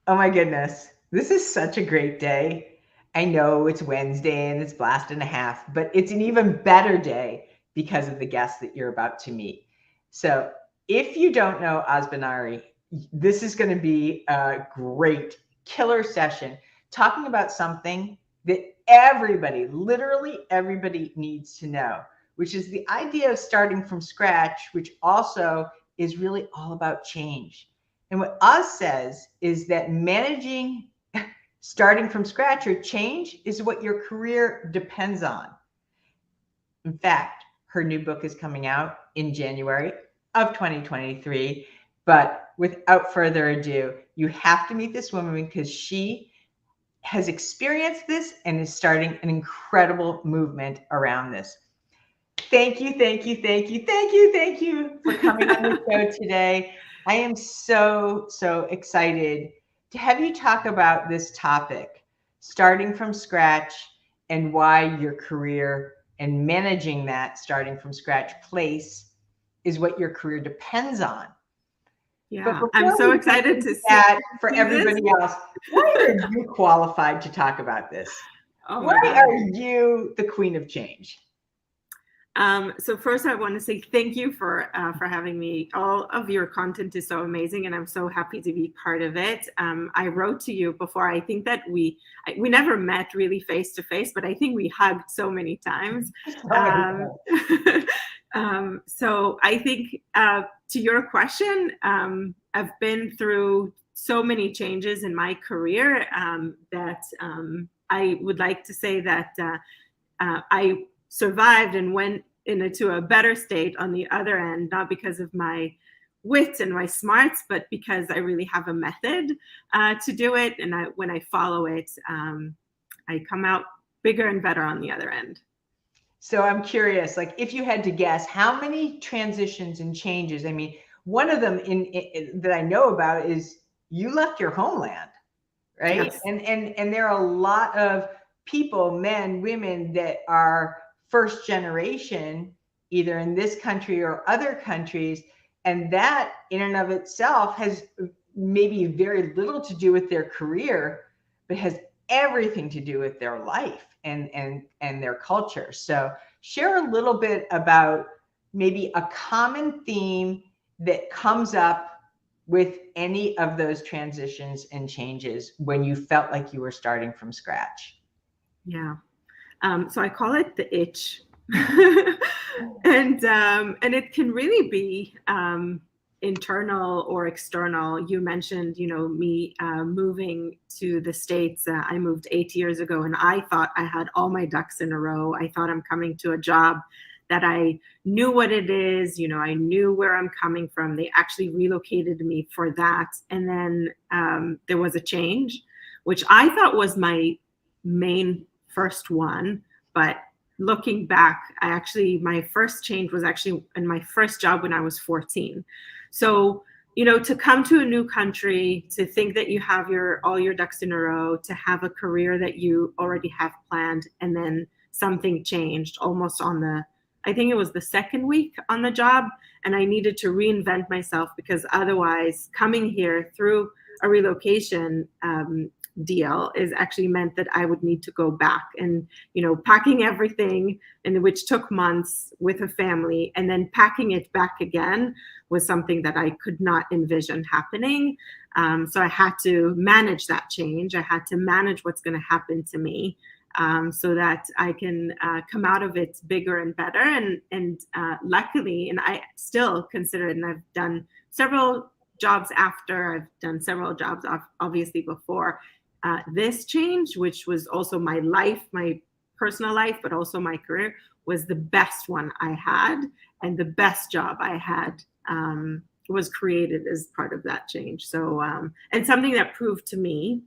Oh my goodness. This is such a great day. I know it's Wednesday and it's blast and a half, but it's an even better day because of the guest that you're about to meet. So if you don't know Osbanari, this is going to be a great killer session talking about something that everybody, literally everybody needs to know, which is the idea of starting from scratch, which also is really all about change. And what Oz says is that managing starting from scratch or change is what your career depends on. In fact, her new book is coming out in January of 2023. But without further ado, you have to meet this woman because she has experienced this and is starting an incredible movement around this. Thank you, thank you, thank you, thank you, thank you for coming on the show today. I am so, so excited to have you talk about this topic, starting from scratch and why your career and managing that starting from scratch place is what your career depends on. But Yeah, I'm before so we get excited into to see that, for this. everybody else, why are you qualified to talk about this? Oh Why my God. are you the queen of change? So first, I want to say thank you for having me. All of your content is so amazing, and I'm so happy to be part of it. I wrote to you before. I think that we never met really face to face, but I think we hugged so many times. So many Um, so I think to your question, I've been through so many changes in my career that I would like to say that I survived and went into a better state on the other end, not because of my wit and my smarts, but because I really have a method to do it. And when I follow it, I come out bigger and better on the other end. So I'm curious, like if you had to guess, how many transitions and changes? I mean, one of them that I know about is you left your homeland, right? Yes. And there are a lot of people, men, women that are first generation, either in this country or other countries, and that in and of itself has maybe very little to do with their career, but has everything to do with their life and their culture. So share a little bit about maybe a common theme that comes up with any of those transitions and changes when you felt like you were starting from scratch? Yeah. So I call it the itch. And it can really be internal or external. You mentioned, me moving to the States. I moved 8 years ago, and I thought I had all my ducks in a row. I thought I'm coming to a job that I knew what it is. I knew where I'm coming from. They actually relocated me for that. And then there was a change, which I thought was my main first one. But looking back, my first change was actually in my first job when I was 14. So, to come to a new country, to think that you have all your ducks in a row, to have a career that you already have planned, and then something changed almost I think it was the second week on the job, and I needed to reinvent myself because otherwise, coming here through a relocation deal is actually meant that I would need to go back and, packing everything, and which took months with a family, and then packing it back again was something that I could not envision happening. So I had to manage that change. I had to manage what's going to happen to me, so that I can come out of it bigger and better. And luckily, and I still consider it, and I've done several jobs after, I've done several jobs obviously before this change, which was also my life, my personal life, but also my career, was the best one I had. And the best job I had was created as part of that change. So, and something that proved to me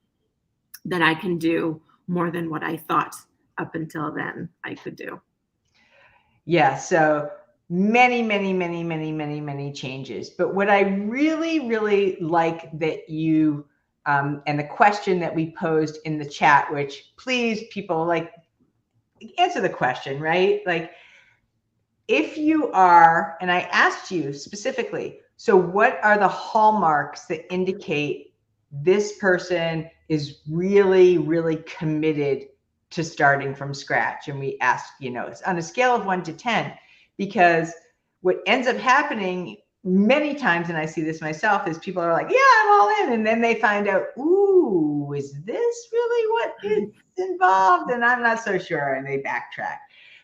that I can do more than what I thought up until then I could do. Yeah, so many, many, many, many, many, many changes. But what I really, really like that you and the question that we posed in the chat, which please people like answer the question, right? Like if you are, and I asked you specifically, so what are the hallmarks that indicate this person is really, really committed to starting from scratch. And we ask, it's on a scale of 1 to 10, because what ends up happening many times, and I see this myself, is people are like, yeah, I'm all in. And then they find out, ooh, is this really what is involved? And I'm not so sure. And they backtrack.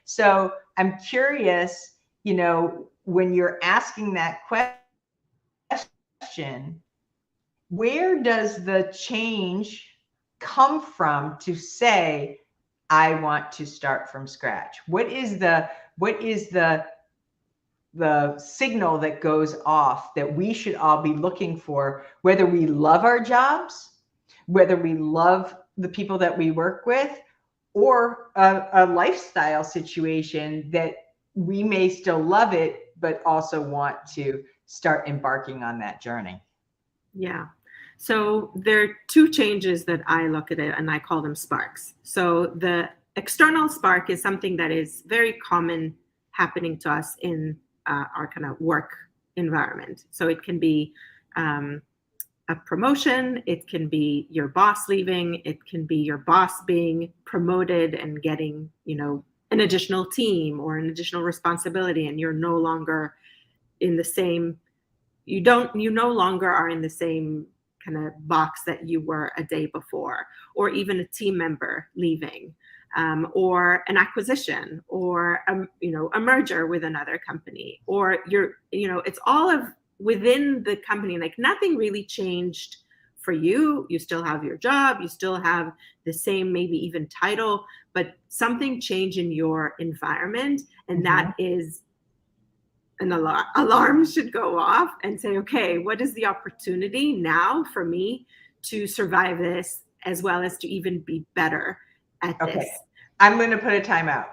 So I'm curious, when you're asking that question, where does the change come from to say, I want to start from scratch? What is the signal that goes off that we should all be looking for, whether we love our jobs, whether we love the people that we work with, or a lifestyle situation that we may still love it, but also want to start embarking on that journey? Yeah. So there are two changes that I look at it, and I call them sparks. So the external spark is something that is very common happening to us in our kind of work environment. So it can be a promotion, it can be your boss leaving, it can be your boss being promoted and getting, an additional team or an additional responsibility, and you're no longer in the same, you no longer are in the same kind of box that you were a day before, or even a team member leaving, or an acquisition, or a merger with another company, or it's all of within the company. Like nothing really changed for you. You still have your job, you still have the same, maybe even title, but something changed in your environment, and that is an alarm should go off and say, okay, what is the opportunity now for me to survive this, as well as to even be better at this? I'm going to put a timeout.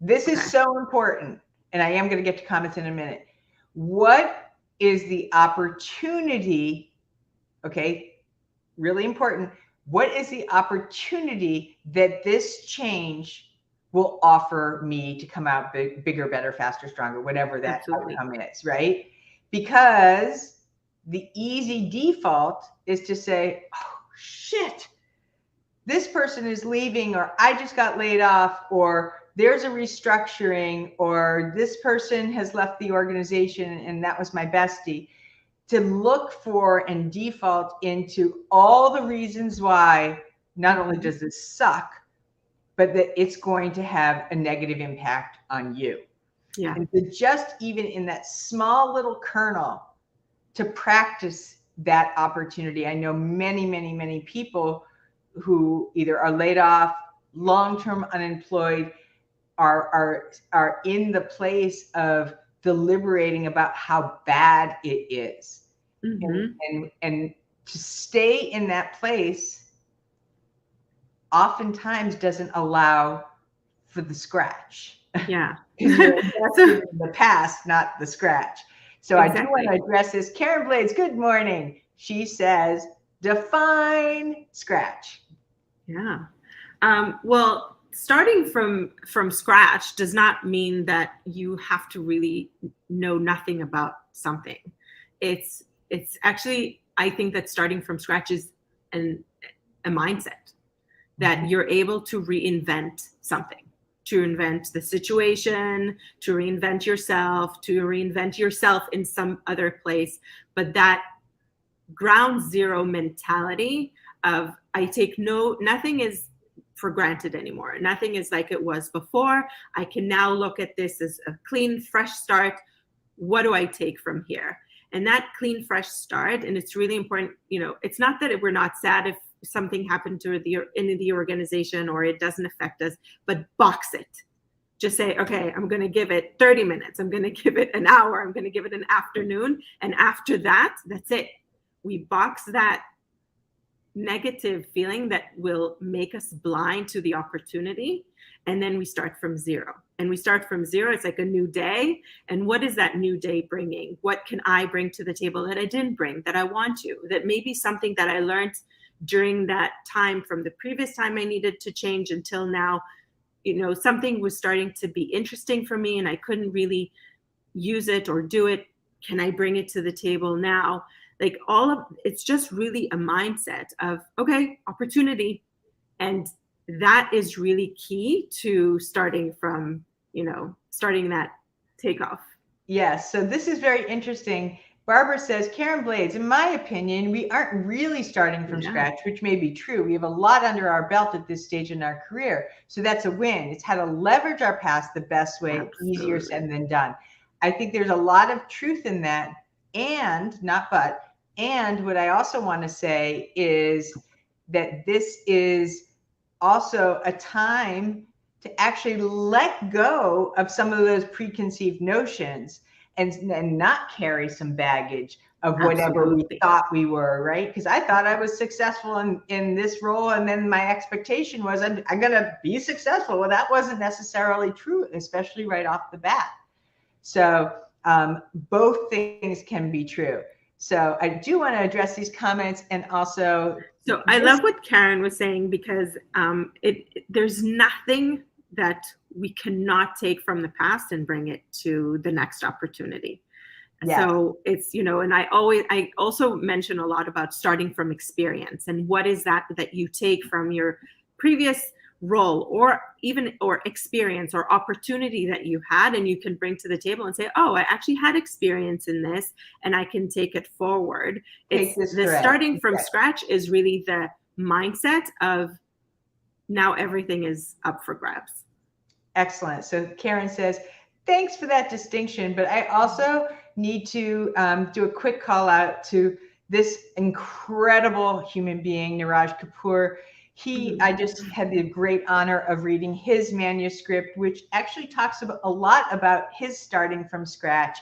This is so important, and I am going to get to comments in a minute. What is the opportunity? Okay, really important. What is the opportunity that this change will offer me to come out bigger, better, faster, stronger, whatever that outcome is, right? Because the easy default is to say, oh, shit, this person is leaving, or I just got laid off, or there's a restructuring, or this person has left the organization and that was my bestie. To look for and default into all the reasons why not only does this suck, but that it's going to have a negative impact on you. Yeah. And so just even in that small little kernel to practice that opportunity. I know many, many, many people who either are laid off, long-term unemployed, are in the place of deliberating about how bad it is. And to stay in that place oftentimes doesn't allow for the scratch. Yeah. Because you're invested in the past, not the scratch. So I do want to address this. Karen Blades, good morning. She says, define scratch. Yeah. Well, starting from scratch does not mean that you have to really know nothing about something. It's actually, I think that starting from scratch is a mindset that you're able to reinvent something, to reinvent the situation, to reinvent yourself in some other place. But that ground zero mentality of nothing is for granted anymore. Nothing is like it was before. I can now look at this as a clean, fresh start. What do I take from here? And that clean, fresh start, and it's really important, it's not that we're not sad if something happened in the organization or it doesn't affect us, but box it. Just say, okay, I'm going to give it 30 minutes. I'm going to give it an hour. I'm going to give it an afternoon. And after that, that's it. We box that negative feeling that will make us blind to the opportunity. And then we start from zero. And we start from zero. It's like a new day. And what is that new day bringing? What can I bring to the table that I didn't bring, that I want to? That maybe something that I learned during that time from the previous time I needed to change until now, something was starting to be interesting for me and I couldn't really use it or do it. Can I bring it to the table now? Like it's just really a mindset of, okay, opportunity. And that is really key to starting that takeoff. Yes, so this is very interesting. Barbara says, Karen Blades, in my opinion, we aren't really starting from Yeah. scratch, which may be true. We have a lot under our belt at this stage in our career. So that's a win. It's how to leverage our past the best way, easier Absolutely. said than done. I think there's a lot of truth in that. And not but, and what I also want to say is that this is also a time to actually let go of some of those preconceived notions and not carry some baggage of whatever we Absolutely. thought we were, right? Because I thought I was successful in this role, and then my expectation was I'm going to be successful. Well, that wasn't necessarily true, especially right off the bat. So both things can be true. So I do want to address these comments, and also. So I love what Karen was saying, because there's nothing that we cannot take from the past and bring it to the next opportunity. Yes. So it's, and I also mention a lot about starting from experience, and what is that you take from your previous role or experience or opportunity that you had, and you can bring to the table and say, oh, I actually had experience in this and I can take it forward. It's the starting from scratch is really the mindset of now everything is up for grabs. Excellent. So Karen says, thanks for that distinction, but I also need to do a quick call out to this incredible human being, Niraj Kapoor. I just had the great honor of reading his manuscript, which actually talks a lot about his starting from scratch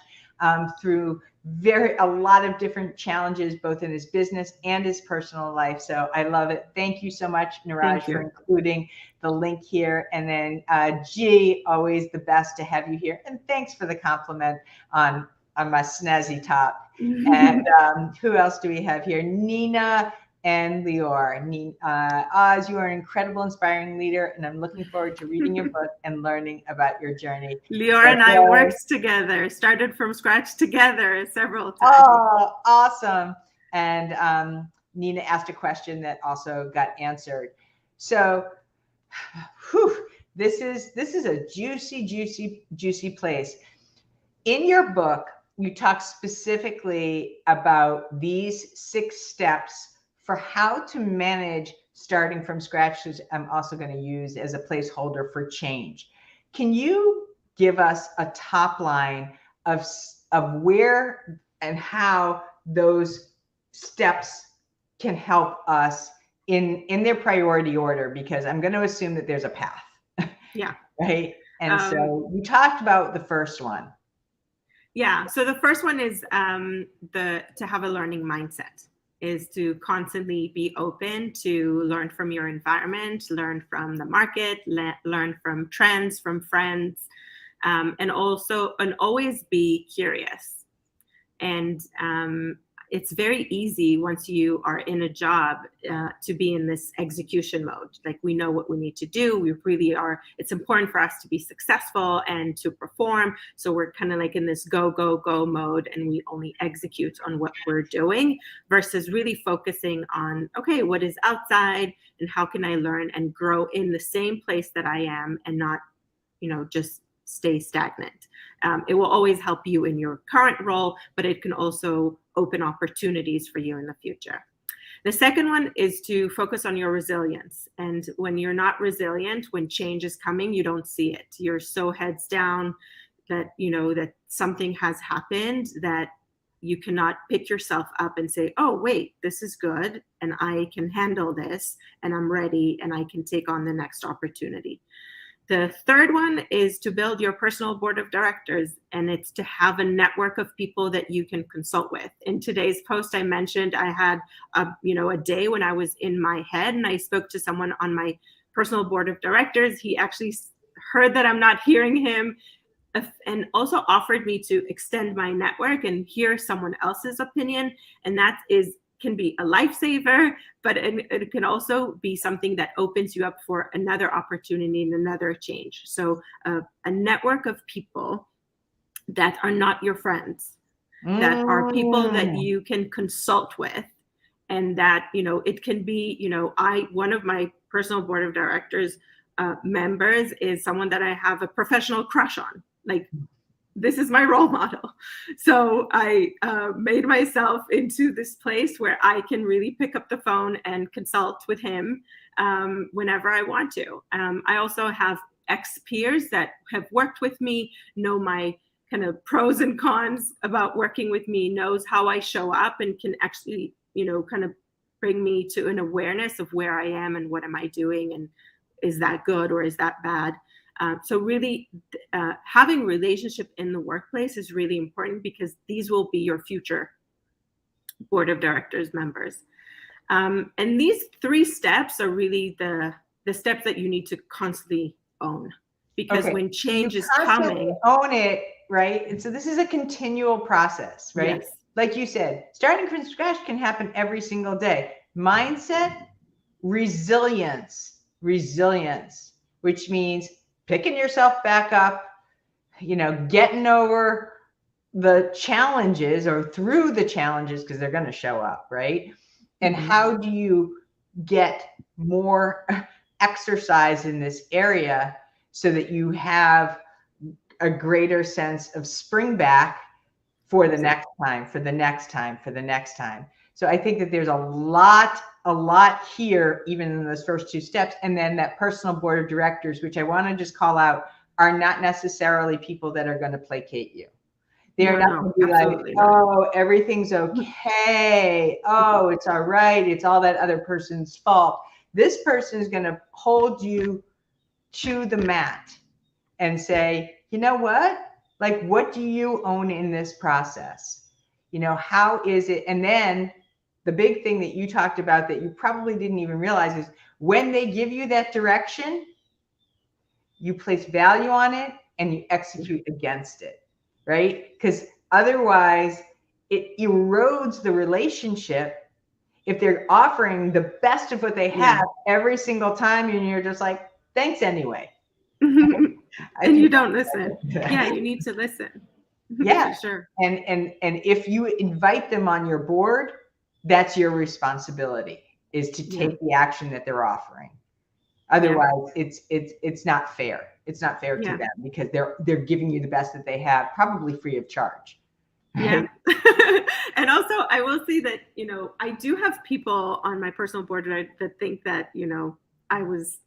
through a lot of different challenges, both in his business and his personal life. So I love it. Thank you so much, Niraj, for including the link here. And then G, always the best to have you here. And thanks for the compliment on my snazzy top. And who else do we have here? Nina and Lior. Oz, you are an incredible, inspiring leader, and I'm looking forward to reading your book and learning about your journey. Lior and I worked together, started from scratch together several times. Oh, awesome. And Nina asked a question that also got answered. So this is a juicy place. In your book, you talk specifically about these 6 steps for how to manage starting from scratch, which I'm also going to use as a placeholder for change. Can you give us a top line of where and how those steps can help us in their priority order? Because I'm going to assume that there's a path. Yeah. Right. And so we talked about the first one. Yeah. So the first one is to have a learning mindset, is to constantly be open to learn from your environment, learn from the market, learn from trends, from friends, and always be curious. And it's very easy once you are in a job to be in this execution mode. Like, we know what we need to do. We really are. It's important for us to be successful and to perform. So we're kind of like in this go, go, go mode, and we only execute on what we're doing, versus really focusing on, okay, what is outside and how can I learn and grow in the same place that I am, and not, just stay stagnant. It will always help you in your current role, but it can also open opportunities for you in the future. The second one is to focus on your resilience. And when you're not resilient, when change is coming, you don't see it. You're so heads down that, that something has happened, that you cannot pick yourself up and say, oh, wait, this is good, and I can handle this, and I'm ready, and I can take on the next opportunity. The third one is to build your personal board of directors, and it's to have a network of people that you can consult with. In today's post, I mentioned I had a day when I was in my head, and I spoke to someone on my personal board of directors. He actually heard that I'm not hearing him, and also offered me to extend my network and hear someone else's opinion. And that can be a lifesaver, but it can also be something that opens you up for another opportunity and another change. So a network of people that are not your friends, that are people that Mm. you can consult with, and that, it can be, one of my personal board of directors members is someone that I have a professional crush on. Like, this is my role model. So I made myself into this place where I can really pick up the phone and consult with him whenever I want to. I also have ex-peers that have worked with me, know my kind of pros and cons about working with me, knows how I show up, and can actually, kind of bring me to an awareness of where I am and what am I doing, and is that good or is that bad. So really, having relationship in the workplace is really important, because these will be your future board of directors members. And these 3 steps are really the steps that you need to constantly own, because Okay. when So you change is constantly coming, own it, right? And so this is a continual process, right? yes, Like you said, starting from scratch can happen every single day. Mindset, resilience, which means picking yourself back up, getting over the challenges or through the challenges, because they're going to show up, right? And mm-hmm. how do you get more exercise in this area so that you have a greater sense of spring back for the next time, for the next time, for the next time. So I think that there's a lot here, even in those first 2 steps. And then that personal board of directors, which I want to just call out, are not necessarily people that are going to placate you. They're not going to be like, Absolutely not. oh, everything's okay. Oh, it's all right. It's all that other person's fault. This person is going to hold you to the mat and say, you know what? Like, what do you own in this process? How is it? And then the big thing that you talked about that you probably didn't even realize is when they give you that direction, you place value on it and you execute against it, right? Because otherwise it erodes the relationship if they're offering the best of what they have every single time and you're just like, thanks anyway. And you don't listen. Yeah, you need to listen. Yeah. For sure. And if you invite them on your board, that's your responsibility, is to take the action that they're offering. Otherwise, it's not fair. It's not fair to them, because they're giving you the best that they have, probably free of charge. Right? Yeah. And also, I will say that, I do have people on my personal board that think that, I was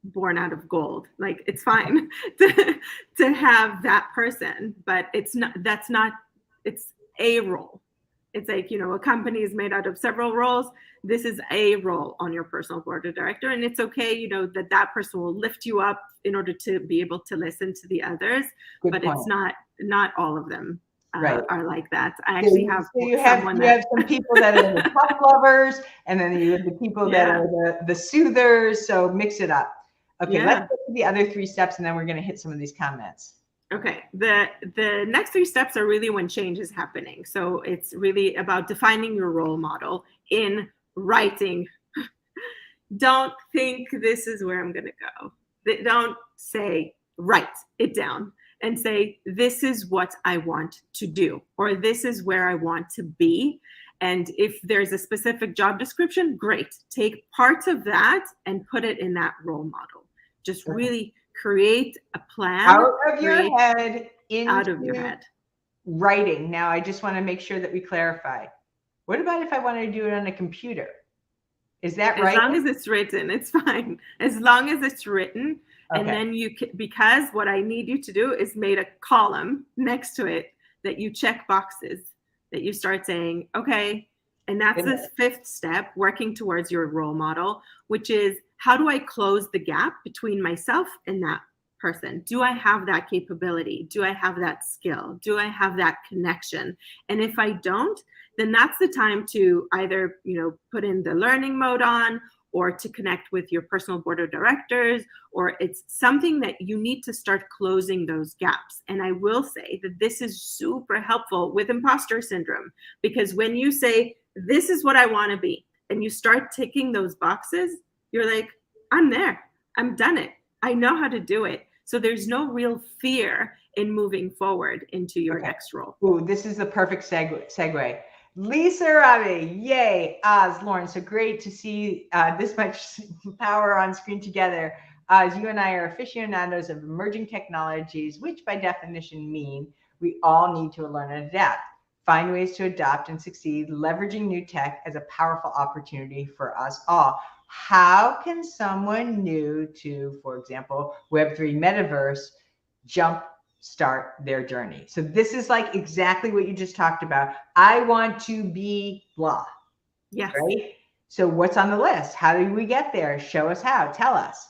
born out of gold. Like, it's fine to have that person, but it's a role. It's like, a company is made out of several roles. This is a role on your personal board of director. And it's okay, that person will lift you up in order to be able to listen to the others. Good but point. It's not all of them are like that. I actually have you have some people that are the tough lovers, and then you have the people that are the soothers. So mix it up. Okay, let's get to the other 3 steps, and then we're going to hit some of these comments. Okay, the next 3 steps are really when change is happening. So it's really about defining your role model in writing. Don't think this is where I'm going to go. Don't say, write it down and say, this is what I want to do, or this is where I want to be. And if there's a specific job description, great. Take parts of that and put it in that role model. Just really create a plan. Out of your head, out of your head. Writing. Now, I just want to make sure that we clarify. What about if I wanted to do it on a computer? Is that right? As long as it's written, it's fine. As long as it's written. Okay. And then you can, because what I need you to do is make a column next to it that you check boxes, that you start saying, okay, and that's the 5th step, working towards your role model, which is, how do I close the gap between myself and that person? Do I have that capability? Do I have that skill? Do I have that connection? And if I don't, then that's the time to either, put in the learning mode on, or to connect with your personal board of directors, or it's something that you need to start closing those gaps. And I will say that this is super helpful with imposter syndrome, because when you say, this is what I want to be, and you start ticking those boxes, you're like, I'm there. I'm done it. I know how to do it. So there's no real fear in moving forward into your Okay. next role. Ooh, this is the perfect segue. Lisa Ravi, yay, Oz, Lauren. So great to see this much power on screen together. As you and I are aficionados of emerging technologies, which by definition mean we all need to learn and adapt, find ways to adopt and succeed, leveraging new tech as a powerful opportunity for us all. How can someone new to, for example, Web3 metaverse jump start their journey? So this is like exactly what you just talked about. I want to be blah. Yes. Right? So what's on the list? How do we get there? Show us how. Tell us.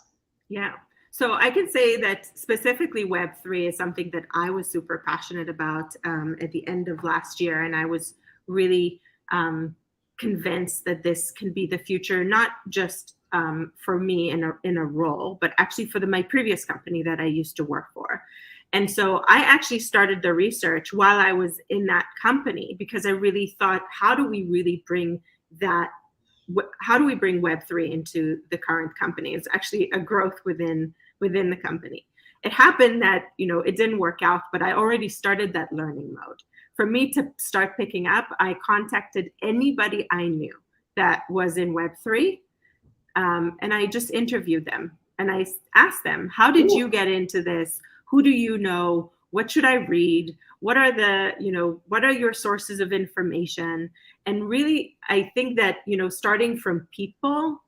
Yeah. So I can say that specifically Web3 is something that I was super passionate about at the end of last year. And I was really convinced that this can be the future, not just for me in a role, but actually for my previous company that I used to work for. And so I actually started the research while I was in that company, because I really thought, how do we really bring that? How do we bring Web3 into the current company? It's actually a growth within the company. It happened that, it didn't work out, but I already started that learning mode. For me to start picking up, I contacted anybody I knew that was in Web3, and I just interviewed them. And I asked them, how did you get into this? Who do you know? What should I read? What are what are your sources of information? And really, I think that, starting from people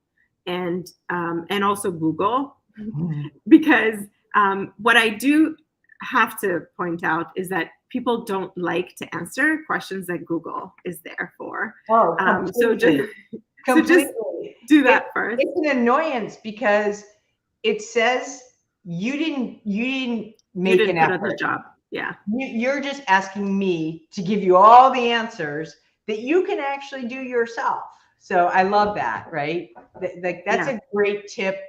and also Google, because what I do have to point out is that people don't like to answer questions that Google is there for. Oh, So just do that first. It's an annoyance because it says you didn't make an effort. Put on the job. Yeah. You're just asking me to give you all the answers that you can actually do yourself. So I love that, right? That's a great tip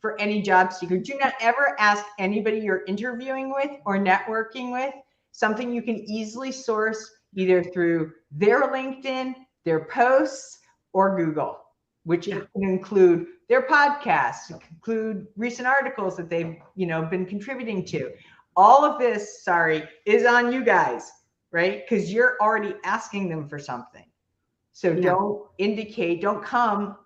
for any job seeker. Do not ever ask anybody you're interviewing with or networking with something you can easily source either through their LinkedIn, their posts, or Google, which can include their podcasts, include recent articles that they've been contributing to. All of this, is on you guys, right? Because you're already asking them for something. So don't come.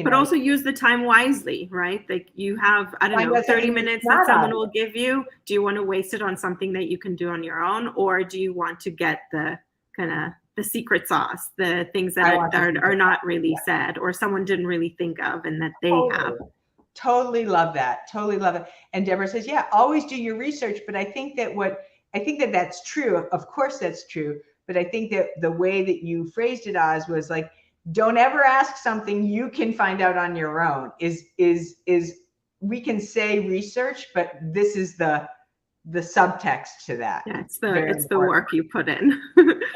But also use the time wisely, right? Like you have, 30 minutes that someone will give you. Do you want to waste it on something that you can do on your own? Or do you want to get the kind of the secret sauce, the things that are not really said or someone didn't really think of and that they have? Totally love that. Totally love it. And Deborah says, always do your research. But I think that that's true. Of course that's true. But I think that the way that you phrased it, Oz, was like, don't ever ask something you can find out on your own. We can say research, but this is the subtext to that. Yeah, it's the work you put in.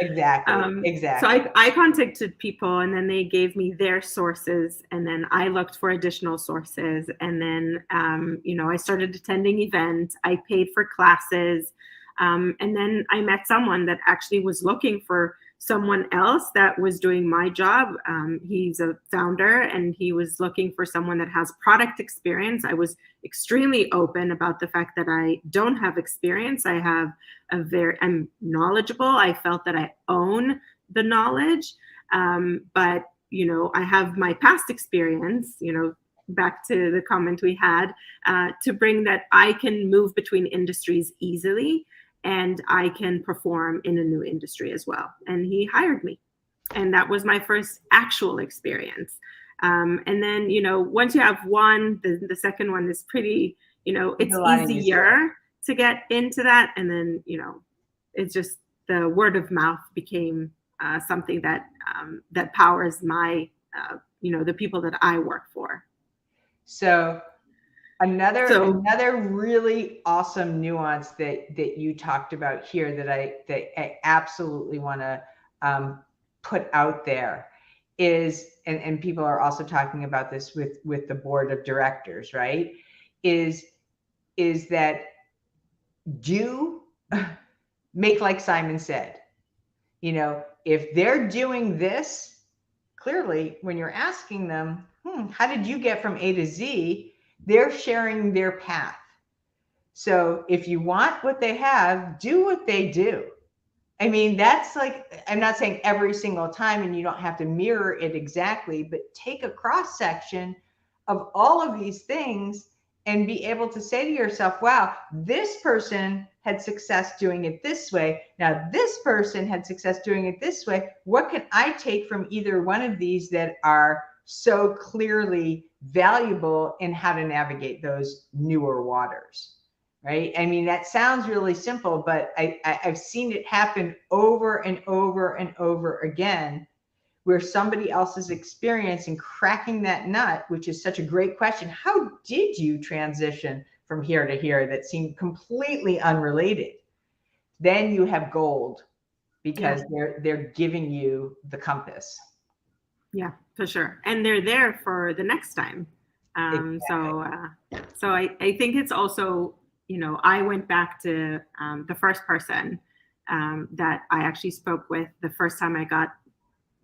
Exactly. So I contacted people and then they gave me their sources and then I looked for additional sources and then I started attending events. I paid for classes, and then I met someone that actually was looking for someone else that was doing my job. He's a founder and he was looking for someone that has product experience. I was extremely open about the fact that I don't have experience. I'm knowledgeable. I felt that I own the knowledge. But, I have my past experience, back to the comment we had, to bring that I can move between industries easily and I can perform in a new industry as well. And he hired me. And that was my first actual experience. And then, once you have one, the second one is pretty, it's easier to get into that. And then, it's just the word of mouth became something that powers my, the people that I work for. So another really awesome nuance that you talked about here that I absolutely want to put out there is, and people are also talking about this with the board of directors, right? Is that do make like Simon said, if they're doing this, clearly when you're asking them, how did you get from A to Z? They're sharing their path. So if you want what they have, do what they do. I mean, that's like, I'm not saying every single time and you don't have to mirror it exactly, but take a cross section of all of these things and be able to say to yourself, wow, this person had success doing it this way. Now, this person had success doing it this way. What can I take from either one of these that are so clearly valuable in how to navigate those newer waters? Right? I mean, that sounds really simple, but I've seen it happen over and over and over again, where somebody else's experience in cracking that nut, which is such a great question. How did you transition from here to here that seemed completely unrelated? Then you have gold because they're giving you the compass. Yeah, for sure. And they're there for the next time. So I think it's also, I went back to the first person that I actually spoke with the first time I got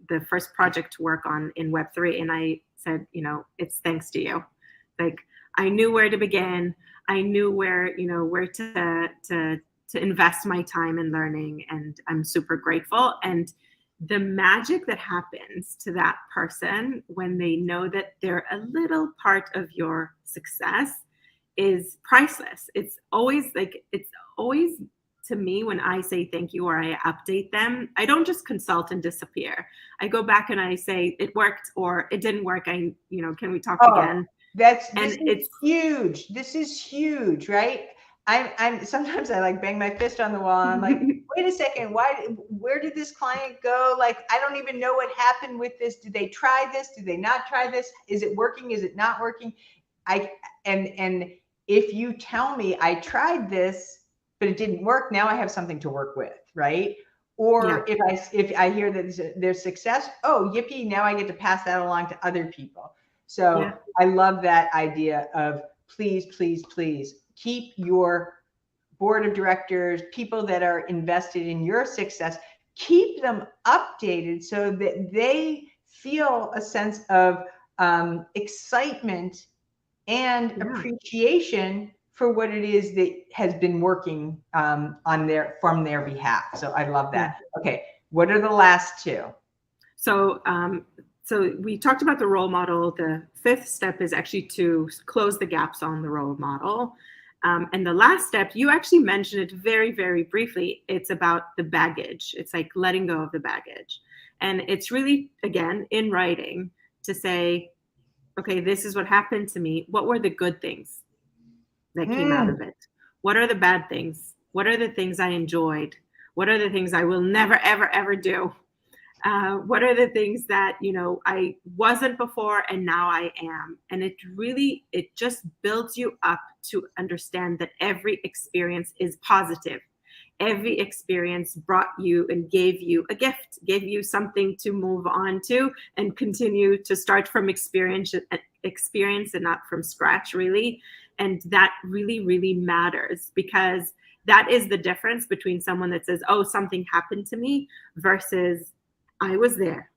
the first project to work on in Web3. And I said, it's thanks to you. Like, I knew where to begin. I knew where to invest my time in learning. And I'm super grateful. And the magic that happens to that person when they know that they're a little part of your success is priceless. It's always to me, when I say thank you or I update them, I don't just consult and disappear. I go back and I say it worked or it didn't work. Can we talk again? This is huge. This is huge, right? I'm sometimes I like bang my fist on the wall and I'm like, wait a second, where did this client go? Like, I don't even know what happened with this. Did they try this? Did they not try this? Is it working? Is it not working? And if you tell me I tried this, but it didn't work, now I have something to work with, right? Or if I hear that there's success, oh, yippee, now I get to pass that along to other people. So I love that idea of please, please, please keep your board of directors, people that are invested in your success, keep them updated so that they feel a sense of excitement and appreciation for what it is that has been working from their behalf. So I love that. Okay, what are the last two? So we talked about the role model. The fifth step is actually to close the gaps on the role model. And the last step, you actually mentioned it very, very briefly. It's about the baggage. It's like letting go of the baggage. And it's really, again, in writing to say, okay, this is what happened to me. What were the good things that came out of it? What are the bad things? What are the things I enjoyed? What are the things I will never, ever, ever do? What are the things that I wasn't before and now I am? And it just builds you up to understand that every experience is positive. Every experience brought you and gave you a gift, gave you something to move on to and continue to start from experience and not from scratch, really. And that really, really matters, because that is the difference between someone that says, oh, something happened to me, versus I was there.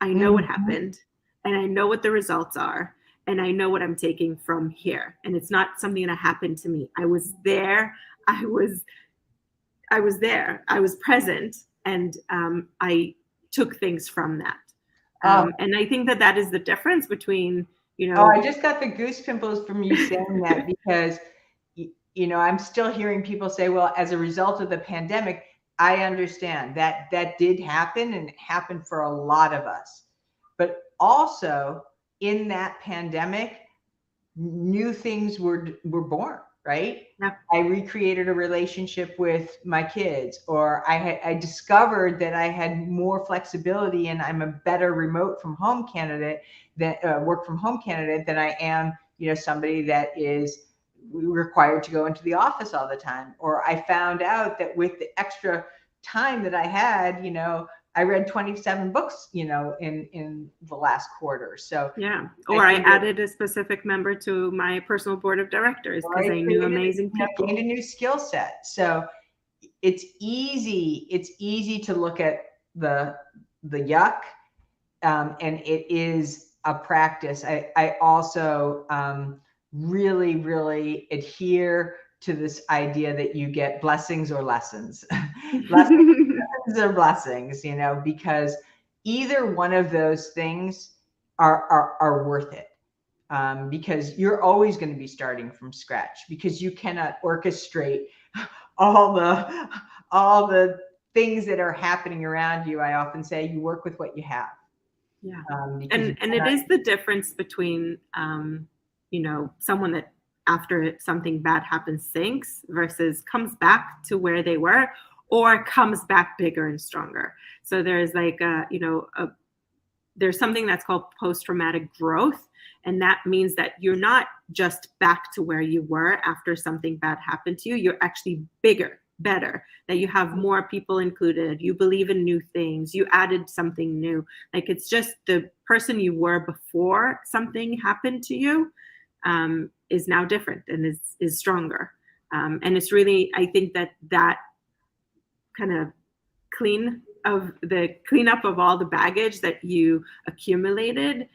I know what happened, and I know what the results are, and I know what I'm taking from here. And it's not something that happened to me. I was there. I was there. I was present, and I took things from that. And I think that is the difference between, I just got the goose pimples from you saying that, because, I'm still hearing people say, well, as a result of the pandemic, I understand that did happen, and it happened for a lot of us. But also in that pandemic, new things were born, right? Yep. I recreated a relationship with my kids, or I discovered that I had more flexibility and I'm a better remote from home candidate work from home candidate than I am, somebody that is required to go into the office all the time. Or I found out that with the extra time that I had, I read 27 books, in the last quarter. So or I added a specific member to my personal board of directors because I knew amazing people. Gained a new skill set. So it's easy to look at the yuck, and it is a practice. I also really, really adhere to this idea that you get blessings or lessons. Lessons or blessings, you know, because either one of those things are worth it. Because you're always going to be starting from scratch, because you cannot orchestrate all the things that are happening around you. I often say you work with what you have. Yeah. Because And it is the difference between, you know, someone that after something bad happens sinks versus comes back to where they were, or comes back bigger and stronger. So there's like there's something that's called post-traumatic growth, and that means that you're not just back to where you were after something bad happened to you. You're actually bigger, better, that you have more people included, you believe in new things, you added something new. Like, it's just the person you were before something happened to you is now different and is stronger. And it's really, I think that kind of cleanup of all the baggage that you accumulated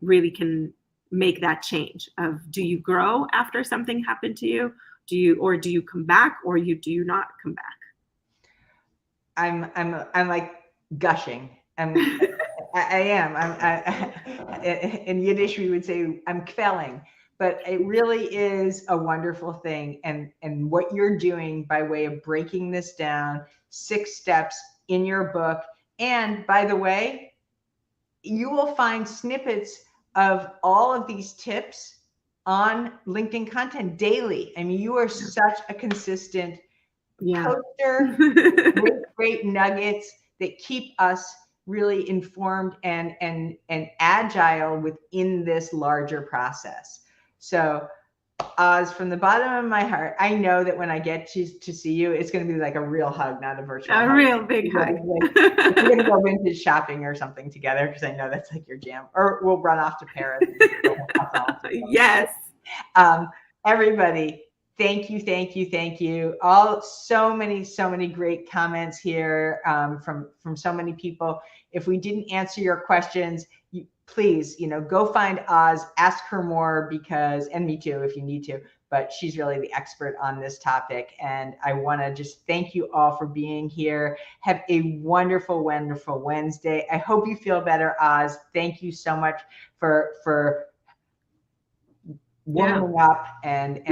really can make that change of, do you grow after something happened to you? Do you come back, or do you not come back? I'm like gushing. I am. In Yiddish we would say I'm kvelling, but it really is a wonderful thing. And what you're doing by way of breaking this down, 6 steps in your book. And by the way, you will find snippets of all of these tips on LinkedIn content daily. I mean, you are such a consistent poster, great nuggets that keep us really informed and agile within this larger process. So Oz, from the bottom of my heart, I know that when I get to see you, it's going to be like a real hug, not a virtual hug. Real big hug. We're going to go vintage shopping or something together, because I know that's like your jam. Or we'll run off to Paris. Yes. Everybody, thank you. So many great comments here from so many people. If we didn't answer your questions, please, go find Oz, ask her more, because, and me too, if you need to, but she's really the expert on this topic. And I want to just thank you all for being here. Have a wonderful Wednesday. I hope you feel better, Oz. Thank you so much for warming up and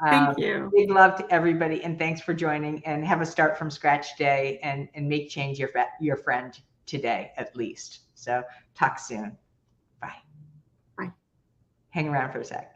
Thank you. Big love to everybody, and thanks for joining. And have a start from scratch day, and make change your friend today, at least. So talk soon. Bye. Bye. Hang around for a sec.